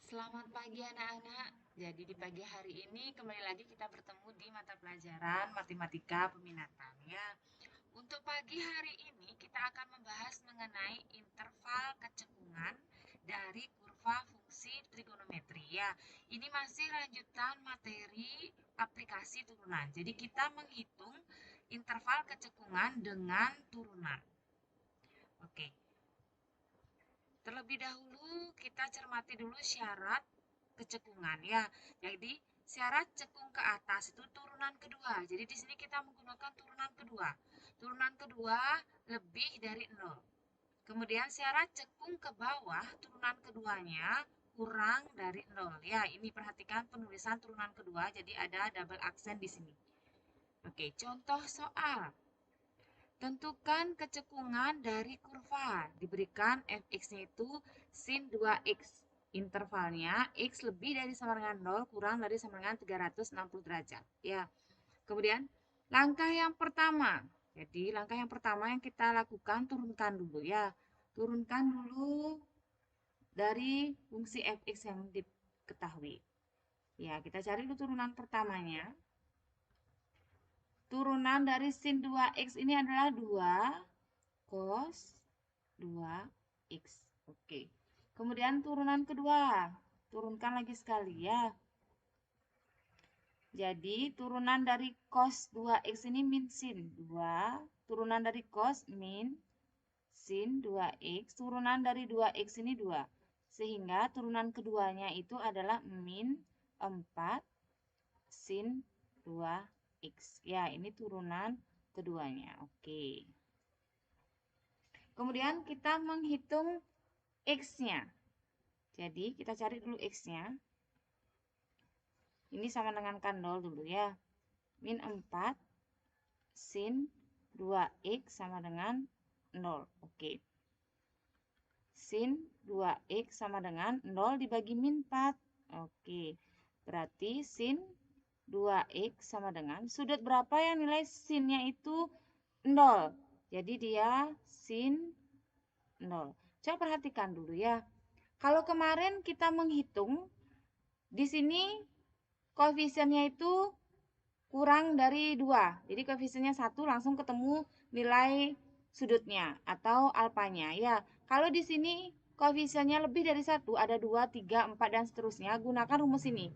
Selamat pagi anak-anak. Jadi di pagi hari ini kembali lagi kita bertemu di mata pelajaran Matematika Peminatan ya. Untuk pagi hari ini kita akan membahas mengenai interval kecekungan dari kurva fungsi trigonometri ya. Ini masih lanjutan materi aplikasi turunan. Jadi kita menghitung interval kecekungan dengan turunan. Oke. Terlebih dahulu kita cermati dulu syarat kecekungan ya. Jadi syarat cekung ke atas itu turunan kedua. Jadi di sini kita menggunakan turunan kedua. Turunan kedua lebih dari 0. Kemudian syarat cekung ke bawah turunan keduanya kurang dari 0. Ya, ini perhatikan penulisan turunan kedua jadi ada double aksen di sini. Oke, contoh soal. Tentukan kecekungan dari kurva. Diberikan fx-nya itu sin 2x. Intervalnya x lebih dari sama dengan 0 kurang dari sama dengan 360 derajat. Ya. Kemudian langkah yang pertama. Jadi langkah yang pertama yang kita lakukan turunkan dulu ya. Turunkan dulu dari fungsi fx yang diketahui. Ya, kita cari dulu turunan pertamanya. Turunan dari sin 2x ini adalah 2 cos 2x. Oke. Kemudian turunan kedua. Turunkan lagi sekali ya. Jadi turunan dari cos 2x ini min sin 2. Turunan dari cos min sin 2x. Turunan dari 2x ini 2. Sehingga turunan keduanya itu adalah min 4 sin 2x. Ya, ini turunan keduanya. Oke. Kemudian kita menghitung X-nya. Jadi kita cari dulu X-nya. Ini sama dengan kandol dulu ya. Min 4 sin 2X sama dengan 0. Oke. Sin 2X sama dengan 0 dibagi min 4. Oke. Berarti sin 2X sama dengan sudut berapa yang nilai sinnya itu 0. Jadi dia sin 0. Coba perhatikan dulu ya. Kalau kemarin kita menghitung, di sini koefisiennya itu kurang dari 2. Jadi koefisiennya 1 langsung ketemu nilai sudutnya atau alfanya. Ya, kalau di sini koefisiennya lebih dari 1, ada 2, 3, 4, dan seterusnya, gunakan rumus ini.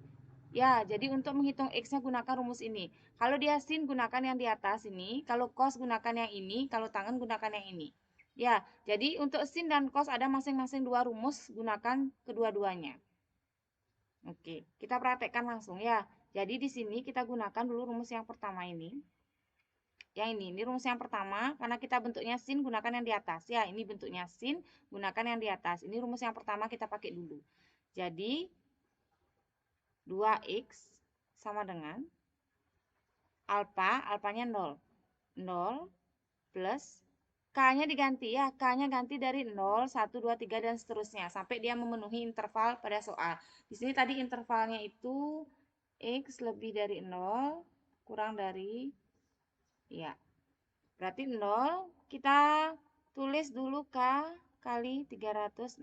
Ya, jadi untuk menghitung X-nya gunakan rumus ini. Kalau dia sin, gunakan yang di atas ini. Kalau cos, gunakan yang ini. Kalau tangen, gunakan yang ini. Ya, jadi untuk sin dan cos ada masing-masing 2 rumus, gunakan kedua-duanya. Oke, kita praktekkan langsung ya. Jadi di sini kita gunakan dulu rumus yang pertama ini. Ini rumus yang pertama, karena kita bentuknya sin, gunakan yang di atas. Ya, ini bentuknya sin, gunakan yang di atas. Ini rumus yang pertama kita pakai dulu. Jadi, 2x sama dengan alfanya 0. 0 plus K-nya diganti ya. K-nya ganti dari 0, 1, 2, 3, dan seterusnya. Sampai dia memenuhi interval pada soal. Di sini tadi intervalnya itu X lebih dari 0, kurang dari, ya. Berarti 0, kita tulis dulu K kali 360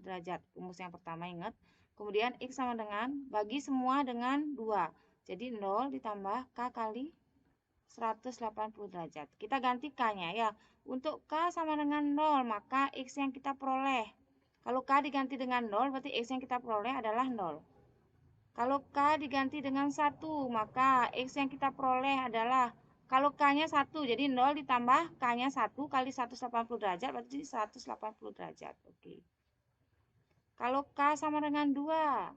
derajat. Rumus yang pertama ingat. Kemudian X sama dengan, bagi semua dengan 2. Jadi 0 ditambah K kali 180 derajat. Kita ganti K-nya ya. Untuk K sama dengan 0, maka X yang kita peroleh. Kalau K diganti dengan 0, berarti X yang kita peroleh adalah 0. Kalau K diganti dengan 1, maka X yang kita peroleh adalah, kalau K-nya 1, jadi 0 ditambah K-nya 1 kali 180 derajat, berarti 180 derajat. Oke. Kalau K sama dengan 2,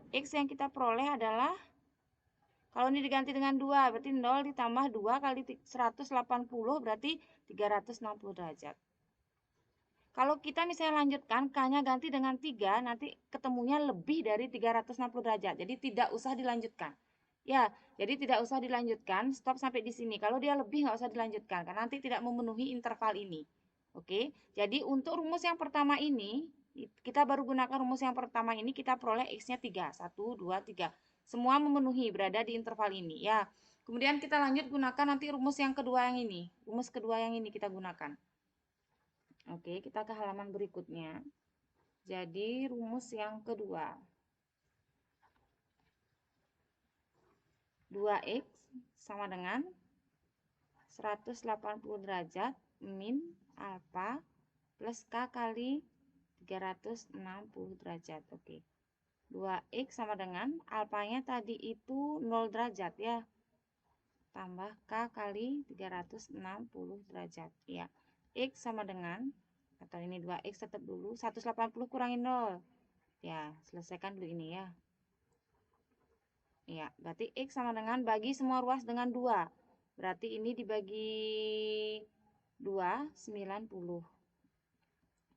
X yang kita peroleh adalah, kalau ini diganti dengan 2, berarti 0 ditambah 2 kali 180, berarti 360 derajat. Kalau kita misalnya lanjutkan, K-nya ganti dengan 3, nanti ketemunya lebih dari 360 derajat. Jadi tidak usah dilanjutkan. Ya, jadi tidak usah dilanjutkan, stop sampai di sini. Kalau dia lebih, nggak usah dilanjutkan, karena nanti tidak memenuhi interval ini. Oke, jadi untuk rumus yang pertama ini, kita baru gunakan rumus yang pertama ini, kita peroleh X-nya 3. 1, 2, 3. Semua memenuhi, berada di interval ini. Ya, kemudian kita lanjut gunakan nanti rumus yang kedua yang ini. Rumus kedua yang ini kita gunakan. Oke, kita ke halaman berikutnya. Jadi rumus yang kedua. 2x sama dengan 180 derajat min alfa plus K kali 360 derajat. Oke. 2x sama dengan alfanya tadi itu 0 derajat ya. Tambah K kali 360 derajat. Ya. X sama dengan, atau ini 2x tetap dulu, 180 kurangi 0. Ya, selesaikan dulu ini ya. Ya, berarti X sama dengan bagi semua ruas dengan 2. Berarti ini dibagi 2, 90.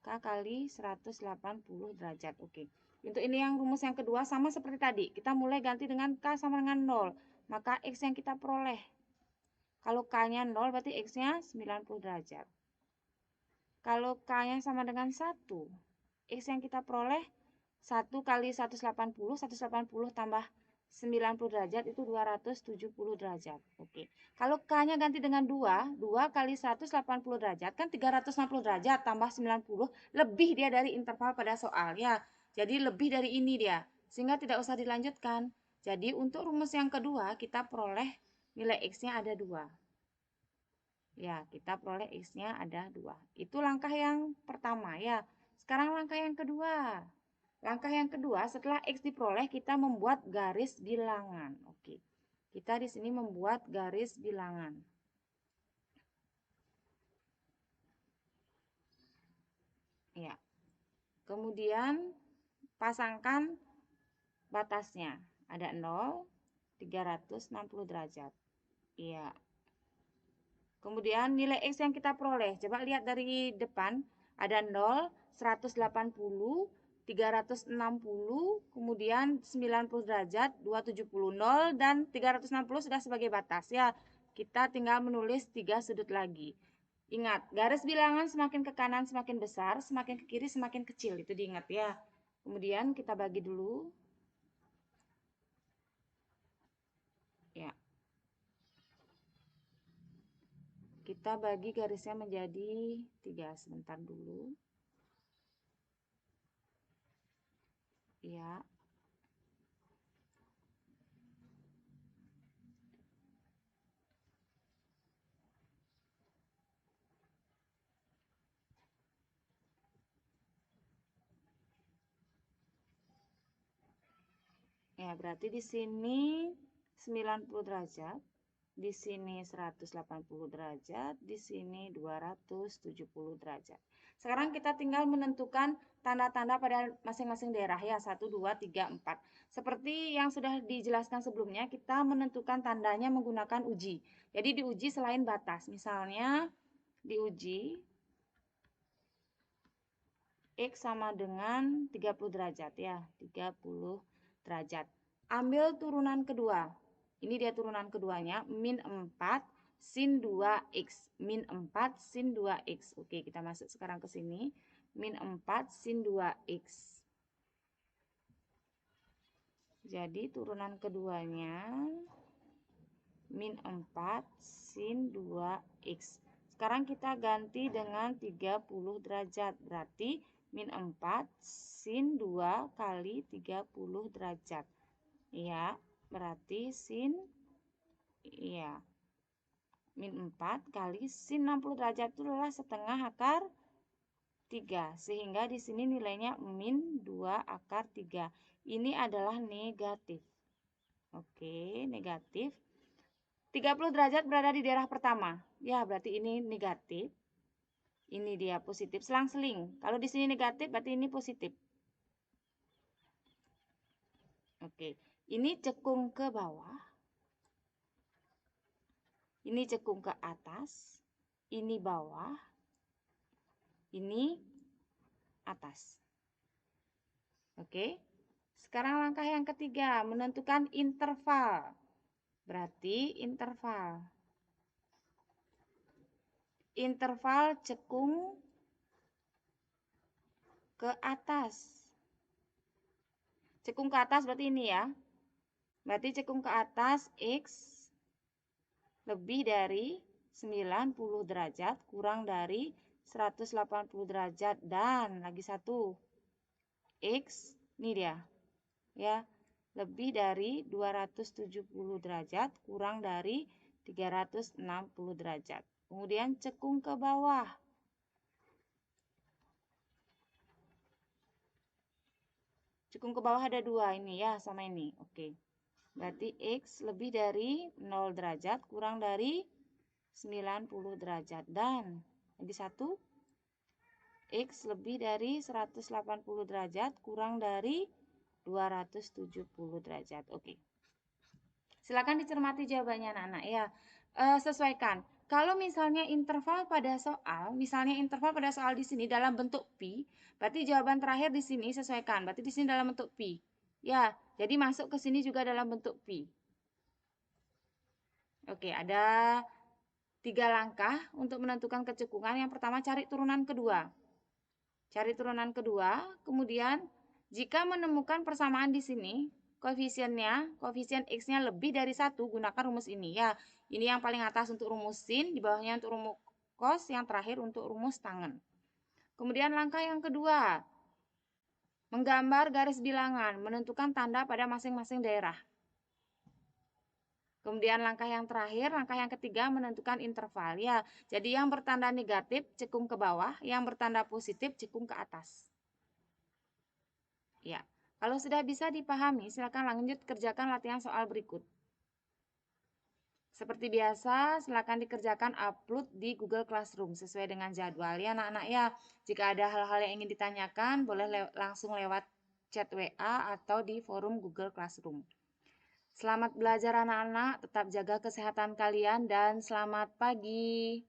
K kali 180 derajat. Oke. Untuk ini yang rumus yang kedua sama seperti tadi. Kita mulai ganti dengan K sama dengan 0. Maka X yang kita peroleh. Kalau K-nya 0 berarti X-nya 90 derajat. Kalau K-nya sama dengan 1. X yang kita peroleh 1 kali 180. 180 tambah 90 derajat itu 270 derajat. Oke. Kalau K-nya ganti dengan 2. 2 kali 180 derajat kan 360 derajat tambah 90. Lebih dia dari interval pada soal ya. Jadi lebih dari ini dia. Sehingga tidak usah dilanjutkan. Jadi untuk rumus yang kedua kita peroleh nilai X-nya ada 2. Ya, kita peroleh X-nya ada 2. Itu langkah yang pertama ya. Sekarang langkah yang kedua. Langkah yang kedua, setelah X diperoleh, kita membuat garis bilangan. Oke. Kita di sini membuat garis bilangan. Ya. Kemudian pasangkan batasnya. Ada 0, 360 derajat. Iya. Kemudian nilai X yang kita peroleh. Coba lihat dari depan. Ada 0, 180, 360, kemudian 90 derajat, 270, 0, dan 360 sudah sebagai batas. Ya, kita tinggal menulis 3 sudut lagi. Ingat, garis bilangan semakin ke kanan semakin besar, semakin ke kiri semakin kecil. Itu diingat ya. Kemudian kita bagi dulu. Ya. Kita bagi garisnya menjadi 3. Sebentar dulu. Ya. Ya, berarti di sini 90 derajat, di sini 180 derajat, di sini 270 derajat. Sekarang kita tinggal menentukan tanda-tanda pada masing-masing daerah ya, 1, 2, 3, 4. Seperti yang sudah dijelaskan sebelumnya, kita menentukan tandanya menggunakan uji. Jadi diuji selain batas. Misalnya diuji X sama dengan 30 derajat ya, 30 derajat. Ambil turunan kedua. Ini dia turunan keduanya, min 4 sin 2x. Min 4 sin 2x. Oke, kita masuk sekarang ke sini. Min 4 sin 2x. Jadi turunan keduanya min 4 sin 2x. Sekarang kita ganti dengan 30 derajat. Berarti min 4 sin 2 kali 30 derajat. Ya, berarti sin, ya, min 4 kali sin 60 derajat itu adalah setengah akar 3. Sehingga di sini nilainya min 2 akar 3. Ini adalah negatif. Oke, negatif. 30 derajat berada di daerah pertama. Ya, berarti ini negatif. Ini dia positif, selang-seling. Kalau di sini negatif, berarti ini positif. Oke, ini cekung ke bawah. Ini cekung ke atas. Ini bawah. Ini atas. Oke. Sekarang langkah yang ketiga, menentukan interval. Berarti interval. Interval cekung ke atas. Cekung ke atas berarti ini ya. Berarti cekung ke atas X lebih dari 90 derajat kurang dari 180 derajat dan lagi satu. X, ini dia. Ya, lebih dari 270 derajat kurang dari 360 derajat. Kemudian cekung ke bawah. Cekung ke bawah ada 2 ini ya, sama ini. Oke. Berarti X lebih dari 0 derajat kurang dari 90 derajat. Dan yang satu, X lebih dari 180 derajat kurang dari 270 derajat. Oke. Silakan dicermati jawabannya anak-anak ya. Sesuaikan. Kalau misalnya interval pada soal di sini dalam bentuk pi, berarti jawaban terakhir di sini sesuaikan. Berarti di sini dalam bentuk pi. Ya, jadi masuk ke sini juga dalam bentuk pi. Oke, ada 3 langkah untuk menentukan kecekungan. Yang pertama, cari turunan kedua. Cari turunan kedua, kemudian jika menemukan persamaan di sini, koefisien X-nya lebih dari 1, gunakan rumus ini ya. Ini yang paling atas untuk rumus sin, di bawahnya untuk rumus cos, yang terakhir untuk rumus tangen. Kemudian langkah yang kedua, menggambar garis bilangan, menentukan tanda pada masing-masing daerah. Kemudian langkah yang terakhir, langkah yang ketiga, menentukan interval ya. Jadi yang bertanda negatif cekung ke bawah, yang bertanda positif cekung ke atas. Ya, kalau sudah bisa dipahami, silakan lanjut kerjakan latihan soal berikut. Seperti biasa, silakan dikerjakan upload di Google Classroom sesuai dengan jadwal ya anak-anak ya. Jika ada hal-hal yang ingin ditanyakan, boleh langsung lewat chat WA atau di forum Google Classroom. Selamat belajar anak-anak, tetap jaga kesehatan kalian dan selamat pagi.